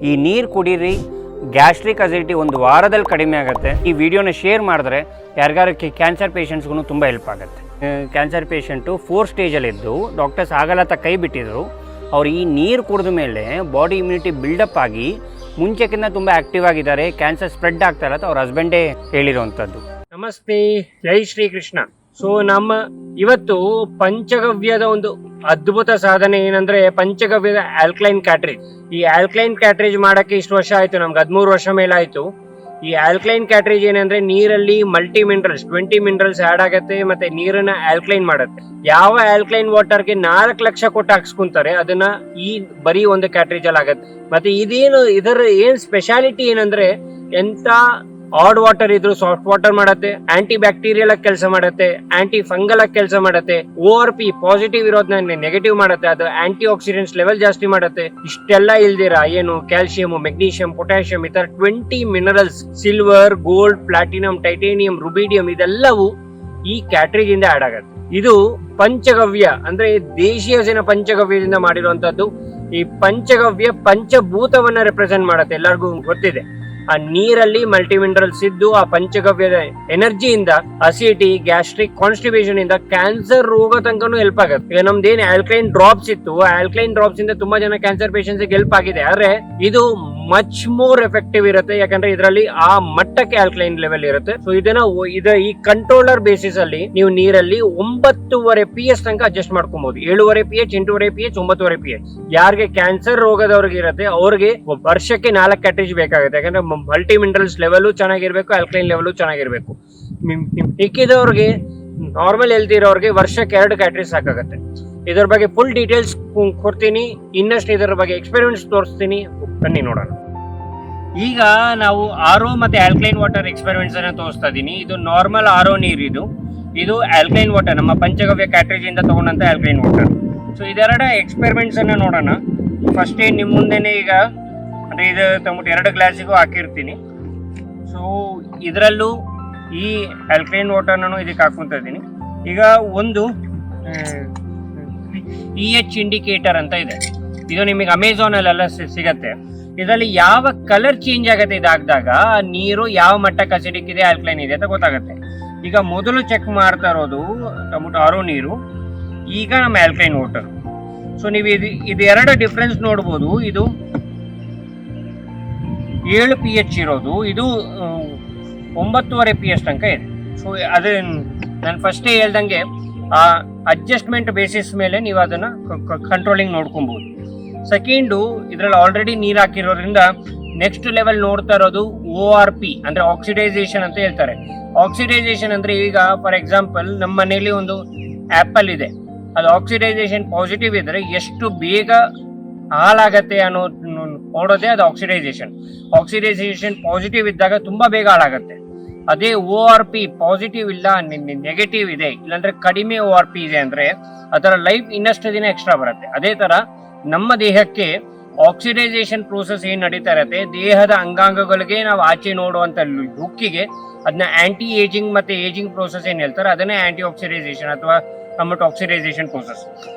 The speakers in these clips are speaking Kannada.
ಈ ನೀರು ಕುಡೀರಿ, ಗ್ಯಾಸ್ಟ್ರಿಕ್ ಅಸಿಡಿಟಿ ಒಂದು ವಾರದಲ್ಲಿ ಕಡಿಮೆ ಆಗುತ್ತೆ. ಈ ವಿಡಿಯೋನ ಶೇರ್ ಮಾಡಿದ್ರೆ ಯಾರಿಗಾರು ಕ್ಯಾನ್ಸರ್ ಪೇಷಂಟ್ಸ್ಗೂ ತುಂಬ ಹೆಲ್ಪ್ ಆಗುತ್ತೆ. ಕ್ಯಾನ್ಸರ್ ಪೇಷಂಟು 4 ಸ್ಟೇಜಲ್ಲಿದ್ದು ಡಾಕ್ಟರ್ಸ್ ಆಗಲ್ಲ ಕೈ ಬಿಟ್ಟಿದ್ರು. ಅವ್ರು ಈ ನೀರು ಕುಡಿದ ಮೇಲೆ ಬಾಡಿ ಇಮ್ಯುನಿಟಿ ಬಿಲ್ಡಪ್ ಆಗಿ ಮುಂಚೆಕ್ಕಿಂತ ತುಂಬ ಆ್ಯಕ್ಟಿವ್ ಆಗಿದ್ದಾರೆ, ಕ್ಯಾನ್ಸರ್ ಸ್ಪ್ರೆಡ್ ಆಗ್ತಾ ಇಲ್ಲ ಅಂತ ಅವ್ರ ಹಸ್ಬೆಂಡೇ ಹೇಳಿರೋವಂಥದ್ದು. ನಮಸ್ತೆ, ಜೈ ಶ್ರೀ ಕೃಷ್ಣ. ಸೊ ನಮ್ಮ ಇವತ್ತು ಪಂಚಗವ್ಯದ ಒಂದು ಅದ್ಭುತ ಸಾಧನೆ ಏನಂದ್ರೆ ಪಂಚಗವ್ಯದ ಆಲ್ಕಲೈನ್ ಕ್ಯಾಟ್ರೇಜ್. ಈ ಆಲ್ಕಲೈನ್ ಕ್ಯಾಟ್ರೇಜ್ ಮಾಡಕ್ಕೆ ಇಷ್ಟು ವರ್ಷ ಆಯ್ತು, ನಮ್ಗೆ 13 ವರ್ಷ ಮೇಲಾಯ್ತು. ಈ ಆಲ್ಕಲೈನ್ ಕ್ಯಾಟ್ರೇಜ್ ಏನಂದ್ರೆ ನೀರಲ್ಲಿ ಮಲ್ಟಿ ಮಿನರಲ್ಸ್ 20 ಮಿನರಲ್ಸ್ ಆಡ್ ಆಗತ್ತೆ, ಮತ್ತೆ ನೀರನ್ನ ಆಲ್ಕಲೈನ್ ಮಾಡುತ್ತೆ. ಯಾವ ಆಲ್ಕಲೈನ್ ವಾಟರ್ಗೆ 4 ಲಕ್ಷ ಕೊಟ್ಟು ಹಾಕ್ಸ್ಕೊಂತಾರೆ, ಅದನ್ನ ಈ ಬರೀ ಒಂದು ಕ್ಯಾಟ್ರೇಜ್ ಅಲ್ಲಿ ಆಗತ್ತೆ. ಮತ್ತೆ ಇದರ ಏನ್ ಸ್ಪೆಷಾಲಿಟಿ ಏನಂದ್ರೆ, ಎಂತ ಆಡ್ ವಾಟರ್ ಇದ್ರು ಸಾಫ್ಟ್ ವಾಟರ್ ಮಾಡತ್ತೆ, ಆಂಟಿ ಬ್ಯಾಕ್ಟೀರಿಯಲ್ ಕೆಲಸ ಮಾಡತ್ತೆ, ಆಂಟಿ ಫಂಗಲ್ ಕೆಲಸ ಮಾಡತ್ತೆ, ORP ಪಾಸಿಟಿವ್ ಇರೋದನ್ನ ನೆಗೆಟಿವ್ ಮಾಡತ್ತೆ, ಅದು ಆಂಟಿ ಆಕ್ಸಿಡೆಂಟ್ಸ್ ಲೆವೆಲ್ ಜಾಸ್ತಿ ಮಾಡತ್ತೆ. ಇಷ್ಟೆಲ್ಲ ಇಲ್ದಿರ ಏನು ಕ್ಯಾಲ್ಸಿಯಂ, ಮೆಗ್ನೀಷಿಯಂ, ಪೊಟ್ಯಾಷಿಯಂ, ಈ ತರ 20 minerals, silver, gold, platinum, titanium, ರುಬಿಡಿಯಂ ಇದೆಲ್ಲವೂ ಈ ಕ್ಯಾಟ್ರೇಜ್ ಇಂದ ಆಡ್ ಆಗತ್ತೆ. ಇದು ಪಂಚಗವ್ಯ ಅಂದ್ರೆ ದೇಶೀಯ ಹಸಿನ ಪಂಚಗವ್ಯದಿಂದ ಮಾಡಿರುವಂತದ್ದು. ಈ ಪಂಚಗವ್ಯ ಪಂಚಭೂತವನ್ನ ರೆಪ್ರೆಸೆಂಟ್ ಮಾಡತ್ತೆ, ಎಲ್ಲರಿಗೂ ಗೊತ್ತಿದೆ. ಆ ನೀರಲ್ಲಿ ಮಲ್ಟಿ ಮಿನರಲ್ಸ್ ಇದ್ದು ಆ ಪಂಚಗವ್ಯದ ಎನರ್ಜಿಯಿಂದ ಅಸಿಡಿಟಿ, ಗ್ಯಾಸ್ಟ್ರಿಕ್, ಕಾನ್ಸ್ಟಿಪೇಷನ್ ಇಂದ ಕ್ಯಾನ್ಸರ್ ರೋಗ ತನಕನೂ ಹೆಲ್ಪ್ ಆಗುತ್ತೆ. ಈಗ ನಮ್ದೇನ್ ಆಲ್ಕಲೈನ್ ಡ್ರಾಪ್ಸ್ ಇತ್ತು, ಆಲ್ಕಲೈನ್ ಡ್ರಾಪ್ಸ್ ಇಂದ ತುಂಬಾ ಜನ ಕ್ಯಾನ್ಸರ್ ಪೇಷಂಟ್ಸ್ ಹೆಲ್ಪ್ ಆಗಿದೆ. ಆದ್ರೆ ಇದು ಮಚ್ ಮೋರ್ ಎಫೆಕ್ಟಿವ್ ಇರುತ್ತೆ, ಯಾಕಂದ್ರೆ ಇದರಲ್ಲಿ ಆ ಮಟ್ಟಕ್ಕೆ ಆಲ್ಕಲೈನ್ ಲೆವೆಲ್ ಇರುತ್ತೆ. ಸೊ ಈ ಕಂಟ್ರೋಲರ್ ಬೇಸಿಸ್ ಅಲ್ಲಿ ನೀವು ನೀರಲ್ಲಿ 9.5 pH ತನಕ ಅಡ್ಜಸ್ಟ್ ಮಾಡ್ಕೊಬಹುದು. 7.5 pH, 8.5 pH, 9.5 pH. ಯಾರಿಗೆ ಕ್ಯಾನ್ಸರ್ ರೋಗದವ್ರಿಗೆ ಇರುತ್ತೆ ಅವ್ರಿಗೆ ವರ್ಷಕ್ಕೆ 4 ಕ್ಯಾಟ್ರೇಜ್ ಬೇಕಾಗುತ್ತೆ, ಯಾಕಂದ್ರೆ ಮಲ್ಟಿ ಮಿನರಲ್ಸ್ ಲೆವೆಲ್ ಚೆನ್ನಾಗಿರ್ಬೇಕು, ಆಲ್ಕಲೈನ್ ಲೆವೆಲ್ ಚೆನ್ನಾಗಿರ್ಬೇಕು. ಮಿಕ್ಕಿದವ್ರಿಗೆ ನಾರ್ಮಲ್ ಹೆಲ್ತ್ ಇರೋರಿಗೆ ವರ್ಷಕ್ಕೆ 2 ಕ್ಯಾಟ್ರೇಜ್ ಸಾಕಾಗುತ್ತೆ. ಇದರ ಬಗ್ಗೆ ಫುಲ್ ಡೀಟೇಲ್ಸ್ ಕೊಡ್ತೀನಿ, ಇನ್ನಷ್ಟು ಇದರ ಬಗ್ಗೆ ಎಕ್ಸ್ಪೆರಿಮೆಂಟ್ಸ್ ತೋರಿಸ್ತೀನಿ, ಬನ್ನಿ ನೋಡೋಣ. ಈಗ ನಾವು RO ಮತ್ತೆ ಆಲ್ಕಲೈನ್ ವಾಟರ್ ಎಕ್ಸ್ಪೆರಿಮೆಂಟ್ಸ್ ಅನ್ನ ತೋರಿಸ್ತಾ ಇದೀನಿ. ಇದು ನಾರ್ಮಲ್ RO ನೀರು, ಇದು ಆಲ್ಕಲೈನ್ ವಾಟರ್, ನಮ್ಮ ಪಂಚಗವ್ಯ ಕ್ಯಾಟ್ರೇಜ್ ಇಂದ ತಗೊಂಡಂತ ಆಲ್ಕಲೈನ್ ವಾಟರ್. ಸೊ ಇದೆರಡ ಎಕ್ಸ್ಪೆರಿಮೆಂಟ್ಸ್ ಅನ್ನ ನೋಡೋಣ. ಫಸ್ಟ್ ನಿಮ್ ಮುಂದೆನೆ ಈಗ ಅಂದ್ರೆ ಇದು ತಗೊಂಡು 2 ಗ್ಲಾಸಿಗೂ ಹಾಕಿರ್ತೀನಿ. ಸೊ ಇದರಲ್ಲೂ ಈ ಆಲ್ಕಲೈನ್ ವಾಟರ್ನ ಇದಕ್ಕೆ ಹಾಕೊಂತ ಇದೀನಿ. ಈಗ ಒಂದು pH ಇಂಡಿಕೇಟರ್ ಅಂತ ಇದೆ, ಇದು ನಿಮಗೆ ಅಮೆಝಾನ್ ಅಲ್ಲೆಲ್ಲ ಸಿಗತ್ತೆ. ಇದರಲ್ಲಿ ಯಾವ ಕಲರ್ ಚೇಂಜ್ ಆಗುತ್ತೆ ಇದಾಗದಾಗ ನೀರು ಯಾವ ಮಟ್ಟಕ್ಕೆ ಅಸಿಡಿಕ್ ಇದೆ, ಆಲ್ಕಲೈನ್ ಇದೆ ಅಂತ ಗೊತ್ತಾಗುತ್ತೆ. ಈಗ ಮೊದಲು ಚೆಕ್ ಮಾಡ್ತಾ ಇರೋದು ಟೊಮೊಟೊ RO ನೀರು, ಈಗ ನಮ್ಮ ಆಲ್ಕಲೈನ್ ವಾಟರ್. ಸೊ ನೀವು ಇದು 2 ಡಿಫ್ರೆನ್ಸ್ ನೋಡ್ಬೋದು. ಇದು 7 pH ಇರೋದು, ಇದು 9.5 pH ತನಕ ಇದೆ. ಸೊ ಅದು ನಾನು ಫಸ್ಟೇ ಹೇಳ್ದಂಗೆ ಆ ಅಡ್ಜಸ್ಟ್ಮೆಂಟ್ ಬೇಸಿಸ್ ಮೇಲೆ ನೀವು ಅದನ್ನ ಕಂಟ್ರೋಲಿಂಗ್ ನೋಡ್ಕೊಬಹುದು. ಸೆಕೆಂಡು, ಇದರಲ್ಲಿ ಆಲ್ರೆಡಿ ನೀರು ಹಾಕಿರೋದ್ರಿಂದ ನೆಕ್ಸ್ಟ್ ಲೆವೆಲ್ ನೋಡ್ತಾ ಇರೋದು ORP ಅಂದ್ರೆ ಆಕ್ಸಿಡೈಸೇಷನ್ ಅಂತ ಹೇಳ್ತಾರೆ. ಆಕ್ಸಿಡೈಸೇಷನ್ ಅಂದ್ರೆ ಈಗ ಫಾರ್ ಎಕ್ಸಾಂಪಲ್ ನಮ್ಮ ಮನೆಯಲ್ಲಿ ಒಂದು ಆಪಲ್ ಇದೆ, ಅದು ಆಕ್ಸಿಡೈಸೇಷನ್ ಪಾಸಿಟಿವ್ ಇದ್ರೆ ಎಷ್ಟು ಬೇಗ ಹಾಳಾಗತ್ತೆ ಅನ್ನೋ ನೋಡೋದೇ ಅದು ಆಕ್ಸಿಡೈಸೇಷನ್. ಆಕ್ಸಿಡೈಸೇಷನ್ ಪಾಸಿಟಿವ್ ಇದ್ದಾಗ ತುಂಬಾ ಬೇಗ ಹಾಳಾಗತ್ತೆ. ಅದೇ ORP ಪಾಸಿಟಿವ್ ಇಲ್ಲ, ನೆಗೆಟಿವ್ ಇದೆ, ಇಲ್ಲಾಂದ್ರೆ ಕಡಿಮೆ ORP ಇದೆ ಅಂದ್ರೆ ಅದರ ಲೈಫ್ ಇನ್ನಷ್ಟು ದಿನ ಎಕ್ಸ್ಟ್ರಾ ಬರುತ್ತೆ. ಅದೇ ತರ ನಮ್ಮ ದೇಹಕ್ಕೆ ಆಕ್ಸಿಡೈಸೇಷನ್ ಪ್ರೋಸೆಸ್ ಏನ್ ನಡೀತಾ ಇರತ್ತೆ, ದೇಹದ ಅಂಗಾಂಗಗಳಿಗೆ ನಾವು ಆಚೆ ನೋಡುವಂತ ಲುಕ್ಕಿಗೆ ಅದನ್ನ ಆಂಟಿ ಏಜಿಂಗ್ ಮತ್ತೆ ಏಜಿಂಗ್ ಪ್ರೋಸೆಸ್ ಏನ್ ಹೇಳ್ತಾರೆ, ಅದನ್ನೇ ಆಂಟಿ ಆಕ್ಸಿಡೈಸೇಷನ್ ಅಥವಾ ಟೊಮೊಟೊ ಆಕ್ಸಿಡೈಸೇಷನ್ ಪ್ರೋಸೆಸ್.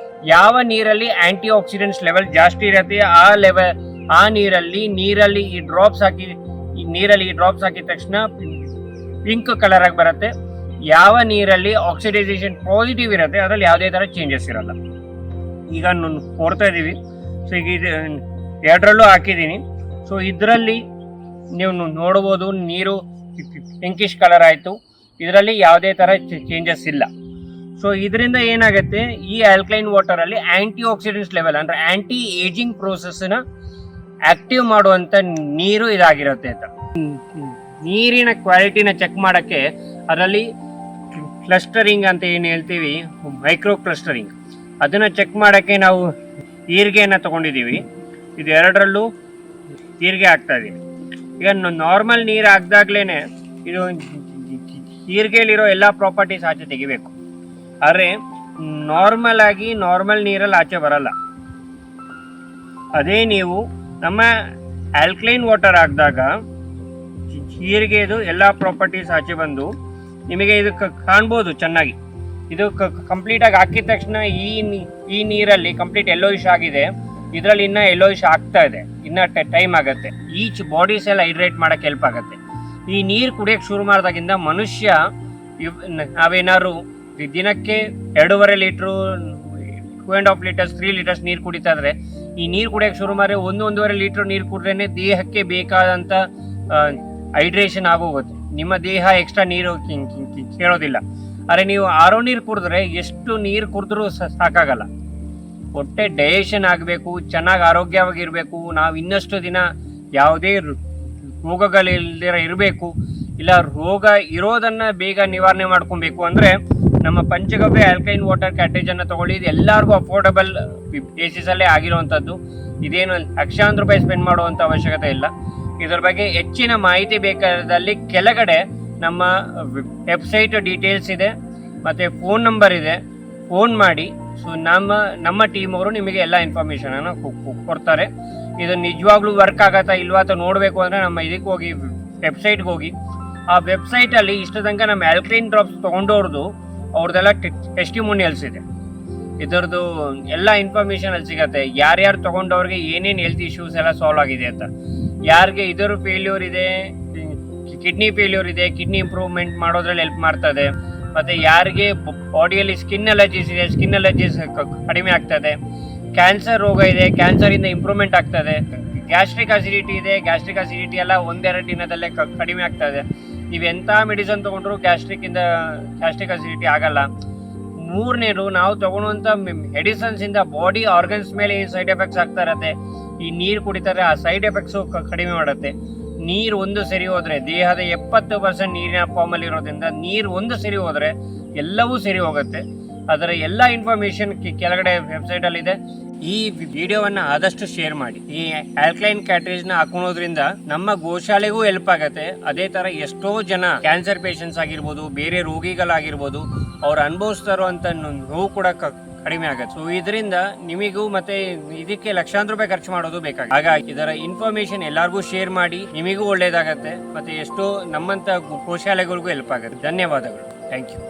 ಯಾವ ನೀರಲ್ಲಿ ಆಂಟಿ ಆಕ್ಸಿಡೆಂಟ್ಸ್ ಲೆವೆಲ್ ಜಾಸ್ತಿ ಇರುತ್ತೆ ಆ ನೀರಲ್ಲಿ ಈ ಡ್ರಾಪ್ಸ್ ಹಾಕಿದ ತಕ್ಷಣ ಪಿಂಕ್ ಕಲರ್ ಆಗಿ ಬರುತ್ತೆ. ಯಾವ ನೀರಲ್ಲಿ ಆಕ್ಸಿಡೈಸೇಷನ್ ಪಾಸಿಟಿವ್ ಇರುತ್ತೆ ಅದರಲ್ಲಿ ಯಾವುದೇ ತರ ಚೇಂಜಸ್ ಇರಲ್ಲ. ಈಗ ನೋಡ್ತಾ ಇದೀವಿ. ಸೊ ಈಗ ಇದು 2ರಲ್ಲೂ ಹಾಕಿದ್ದೀನಿ. ಸೊ ಇದರಲ್ಲಿ ನೀವು ನೋಡ್ಬೋದು ನೀರು ಪಿಂಕಿಶ್ ಕಲರ್ ಆಯ್ತು, ಇದರಲ್ಲಿ ಯಾವುದೇ ತರ ಚೇಂಜಸ್ ಇಲ್ಲ. ಸೊ ಇದರಿಂದ ಏನಾಗುತ್ತೆ, ಈ ಆಲ್ಕಲೈನ್ ವಾಟರ್ ಅಲ್ಲಿ ಆಂಟಿ ಆಕ್ಸಿಡೆಂಟ್ಸ್ ಲೆವೆಲ್ ಅಂದ್ರೆ ಆಂಟಿ ಏಜಿಂಗ್ ಪ್ರೋಸೆಸ್ ನ ಆಕ್ಟಿವ್ ಮಾಡುವಂತ ನೀರು ಇದಾಗಿರುತ್ತೆ ಅಂತ. ನೀರಿನ ಕ್ವಾಲಿಟಿನ ಚೆಕ್ ಮಾಡಕ್ಕೆ ಅದರಲ್ಲಿ ಕ್ಲಸ್ಟರಿಂಗ್ ಅಂತ ಏನು ಹೇಳ್ತೀವಿ, ಮೈಕ್ರೋ ಕ್ಲಸ್ಟರಿಂಗ್, ಅದನ್ನ ಚೆಕ್ ಮಾಡಕ್ಕೆ ನಾವು ಈರ್ಗೆಯನ್ನ ತಗೊಂಡಿದ್ದೀವಿ. ಇದು 2ರಲ್ಲೂ ಈರ್ಗೆ ಹಾಕ್ತಾ ಇದೀವಿ. ಈಗ ನಾರ್ಮಲ್ ನೀರು ಹಾಕ್ದಾಗ್ಲೇನೆ ಇದು ಈರ್ಗೆಲಿರೋ ಎಲ್ಲಾ ಪ್ರಾಪರ್ಟೀಸ್ ಆಚೆ ತೆಗಿಬೇಕು. ಆದ್ರೆ ನಾರ್ಮಲ್ ನೀರಲ್ಲಿ ಆಚೆ ಬರಲ್ಲ. ಅದೇ ನೀವು ನಮ್ಮ ಆಲ್ಕಲೈನ್ ವಾಟರ್ ಹಾಕಿದಾಗ ಜೀರಿಗೆದು ಎಲ್ಲ ಪ್ರಾಪರ್ಟೀಸ್ ಆಚೆ ಬಂದು ನಿಮಗೆ ಇದು ಕಾಣ್ಬೋದು ಚೆನ್ನಾಗಿ. ಇದು ಕಂಪ್ಲೀಟ್ ಆಗಿ ಹಾಕಿದ ತಕ್ಷಣ ಈ ನೀರಲ್ಲಿ ಕಂಪ್ಲೀಟ್ ಯೆಲ್ಲೋಯಿಶ್ ಆಗಿದೆ. ಇದರಲ್ಲಿ ಇನ್ನ ಯೆಲ್ಲೋಯಿಶ್ ಆಗ್ತಾ ಇದೆ, ಇನ್ನ ಟೈಮ್ ಆಗುತ್ತೆ. ಈಚ್ ಬಾಡಿ ಸೆಲ್ ಹೈಡ್ರೇಟ್ ಮಾಡಕ್ಕೆ ಹೆಲ್ಪ್ ಆಗುತ್ತೆ. ಈ ನೀರು ಕುಡಿಯಕ್ಕೆ ಶುರು ಮಾಡಿದಾಗಿಂದ ಮನುಷ್ಯ ನಾವೇನಾದ್ರು ದಿನಕ್ಕೆ 2.5 ಲೀಟ್ರು 2.5 ಲೀಟರ್ಸ್ 3 ಲೀಟರ್ಸ್ ನೀರು ಕುಡಿತಾ ಇದ್ರೆ, ಈ ನೀರು ಕುಡಿಯಕ್ಕೆ ಶುರು ಮಾಡಿ 1-1.5 ಲೀಟರ್ ನೀರು ಕುಡಿದ್ರೇನೆ ದೇಹಕ್ಕೆ ಬೇಕಾದಂಥ ಹೈಡ್ರೇಷನ್ ಆಗೋಗುತ್ತೆ. ನಿಮ್ಮ ದೇಹ ಎಕ್ಸ್ಟ್ರಾ ನೀರು ಕೇಳೋದಿಲ್ಲ. ಆದರೆ ನೀವು ಆರೋ ನೀರು ಕುಡಿದ್ರೆ ಎಷ್ಟು ನೀರು ಕುಡಿದ್ರೂ ಸಾಕಾಗಲ್ಲ. ಹೊಟ್ಟೆ ಡೈಜೆಷನ್ ಆಗಬೇಕು, ಚೆನ್ನಾಗಿ ಆರೋಗ್ಯವಾಗಿರಬೇಕು, ನಾವು ಇನ್ನಷ್ಟು ದಿನ ಯಾವುದೇ ರೋಗಗಳಿಲ್ದಿರ ಇರಬೇಕು, ಇಲ್ಲ ರೋಗ ಇರೋದನ್ನು ಬೇಗ ನಿವಾರಣೆ ಮಾಡ್ಕೊಬೇಕು ಅಂದರೆ ನಮ್ಮ ಪಂಚಗವ್ಯ ಆಲ್ಕಲೈನ್ ವಾಟರ್ ಕ್ಯಾಟ್ರೇಜನ್ನು ತೊಗೊಳ್ಳಿ. ಇದು ಎಲ್ಲರಿಗೂ ಅಫೋರ್ಡಬಲ್ ಬೇಸಿಸಲ್ಲೇ ಆಗಿರುವಂಥದ್ದು. ಇದೇನು ಲಕ್ಷಾಂತರ ರೂಪಾಯಿ ಸ್ಪೆಂಡ್ ಮಾಡುವಂಥ ಅವಶ್ಯಕತೆ ಇಲ್ಲ. ಇದರ ಬಗ್ಗೆ ಹೆಚ್ಚಿನ ಮಾಹಿತಿ ಬೇಕಾದಲ್ಲಿ ಕೆಳಗಡೆ ನಮ್ಮ ವೆಬ್ಸೈಟ್ ಡೀಟೇಲ್ಸ್ ಇದೆ ಮತ್ತು ಫೋನ್ ನಂಬರ್ ಇದೆ, ಫೋನ್ ಮಾಡಿ. ಸೊ ನಮ್ಮ ಟೀಮ್ ಅವರು ನಿಮಗೆ ಎಲ್ಲ ಇನ್ಫಾರ್ಮೇಷನನ್ನು ಕೊಡ್ತಾರೆ. ಇದು ನಿಜವಾಗ್ಲೂ ವರ್ಕ್ ಆಗತ್ತಾ ಇಲ್ವಾ ಅಂತ ನೋಡಬೇಕು ಅಂದರೆ ನಮ್ಮ ಇದಕ್ಕೆ ಹೋಗಿ, ವೆಬ್ಸೈಟ್ಗೆ ಹೋಗಿ. ಆ ವೆಬ್ಸೈಟಲ್ಲಿ ಇಷ್ಟು ತನಕ ನಮ್ಮ ಆಲ್ಕಲೈನ್ ಡ್ರಾಪ್ಸ್ ತೊಗೊಂಡವ್ರದ್ದು ಅವ್ರದ್ದೆಲ್ಲ ಟೆಸ್ಟಿಮೋನಿಯಲ್ಸ್ ಇದೆ. ಇದರದ್ದು ಎಲ್ಲ ಇನ್ಫಾರ್ಮೇಷನ್ ಅಲ್ಲಿ ಸಿಗುತ್ತೆ. ಯಾರ್ಯಾರು ತೊಗೊಂಡವ್ರಿಗೆ ಏನೇನು ಹೆಲ್ತ್ ಇಶ್ಯೂಸ್ ಎಲ್ಲ ಸಾಲ್ವ್ ಆಗಿದೆ ಅಂತ, ಯಾರಿಗೆ ಇದರ ಫೇಲ್ಯೂರ್ ಇದೆ, ಕಿಡ್ನಿ ಫೇಲ್ಯೂರ್ ಇದೆ, ಕಿಡ್ನಿ ಇಂಪ್ರೂವ್ಮೆಂಟ್ ಮಾಡೋದ್ರಲ್ಲಿ ಹೆಲ್ಪ್ ಮಾಡ್ತದೆ. ಮತ್ತು ಯಾರಿಗೆ ಬಾಡಿಯಲ್ಲಿ ಸ್ಕಿನ್ ಅಲರ್ಜೀಸ್ ಇದೆ, ಸ್ಕಿನ್ ಅಲರ್ಜೀಸ್ ಕಡಿಮೆ ಆಗ್ತದೆ. ಕ್ಯಾನ್ಸರ್ ರೋಗ ಇದೆ, ಕ್ಯಾನ್ಸರಿಂದ ಇಂಪ್ರೂವ್ಮೆಂಟ್ ಆಗ್ತದೆ. ಗ್ಯಾಸ್ಟ್ರಿಕ್ ಅಸಿಡಿಟಿ ಇದೆ, ಗ್ಯಾಸ್ಟ್ರಿಕ್ ಅಸಿಡಿಟಿ ಎಲ್ಲ 1-2 ದಿನದಲ್ಲೇ ಕಡಿಮೆ ಆಗ್ತದೆ. ನೀವು ಎಂಥ ಮೆಡಿಸನ್ ತೊಗೊಂಡ್ರು ಗ್ಯಾಸ್ಟ್ರಿಕ್ ಅಸಿಡಿಟಿ ಆಗಲ್ಲ. ಮೂರನೇದು, ನಾವು ತೊಗೊಳುವಂಥ ಮೆಡಿಸನ್ಸಿಂದ ಬಾಡಿ ಆರ್ಗನ್ಸ್ ಮೇಲೆ ಏನು ಸೈಡ್ ಎಫೆಕ್ಟ್ಸ್ ಆಗ್ತಾ ಇರುತ್ತೆ, ಈ ನೀರು ಕುಡಿತಾರೆ ಆ ಸೈಡ್ ಎಫೆಕ್ಟ್ಸು ಕಡಿಮೆ ಮಾಡುತ್ತೆ. ನೀರು ಒಂದು ಸರಿ ಹೋದರೆ, ದೇಹದ 70% ನೀರಿನ ಫಾರ್ಮಲ್ಲಿ ಇರೋದ್ರಿಂದ ನೀರು ಒಂದು ಸರಿ ಹೋದರೆ ಎಲ್ಲವೂ ಸರಿ ಹೋಗುತ್ತೆ. ಅದರ ಎಲ್ಲ ಇನ್ಫಾರ್ಮೇಷನ್ ಕೆಳಗಡೆ ವೆಬ್ಸೈಟಲ್ಲಿದೆ. ಈ ವಿಡಿಯೋವನ್ನು ಆದಷ್ಟು ಶೇರ್ ಮಾಡಿ. ಈ ಆಲ್ಕಲೈನ್ ಕ್ಯಾಟ್ರೇಜ್ನ ಹಾಕೊಳ್ಳೋದ್ರಿಂದ ನಮ್ಮ ಗೋಶಾಲೆಗೂ ಹೆಲ್ಪ್ ಆಗುತ್ತೆ. ಅದೇ ಥರ ಎಷ್ಟೋ ಜನ ಕ್ಯಾನ್ಸರ್ ಪೇಷಂಟ್ಸ್ ಆಗಿರ್ಬೋದು, ಬೇರೆ ರೋಗಿಗಳಾಗಿರ್ಬೋದು, ಅವ್ರು ಅನುಭವಿಸ್ತಾ ಇರುವಂಥ ನೋವು ಕೂಡ ಕಡಿಮೆ ಆಗುತ್ತೆ. ಸೊ ಇದರಿಂದ ನಿಮಗೂ ಮತ್ತೆ ಇದಕ್ಕೆ ಲಕ್ಷಾಂತರ ರೂಪಾಯಿ ಖರ್ಚು ಮಾಡೋದು ಬೇಕಾಗುತ್ತೆ. ಹಾಗಾಗಿ ಇದರ ಇನ್ಫಾರ್ಮೇಶನ್ ಎಲ್ಲರಿಗೂ ಶೇರ್ ಮಾಡಿ, ನಿಮಗೂ ಒಳ್ಳೇದಾಗತ್ತೆ, ಮತ್ತೆ ಎಷ್ಟೋ ನಮ್ಮಂತ ಗೋಶಾಲೆಗಳಿಗೂ ಹೆಲ್ಪ್ ಆಗುತ್ತೆ. ಧನ್ಯವಾದಗಳು. Thank you.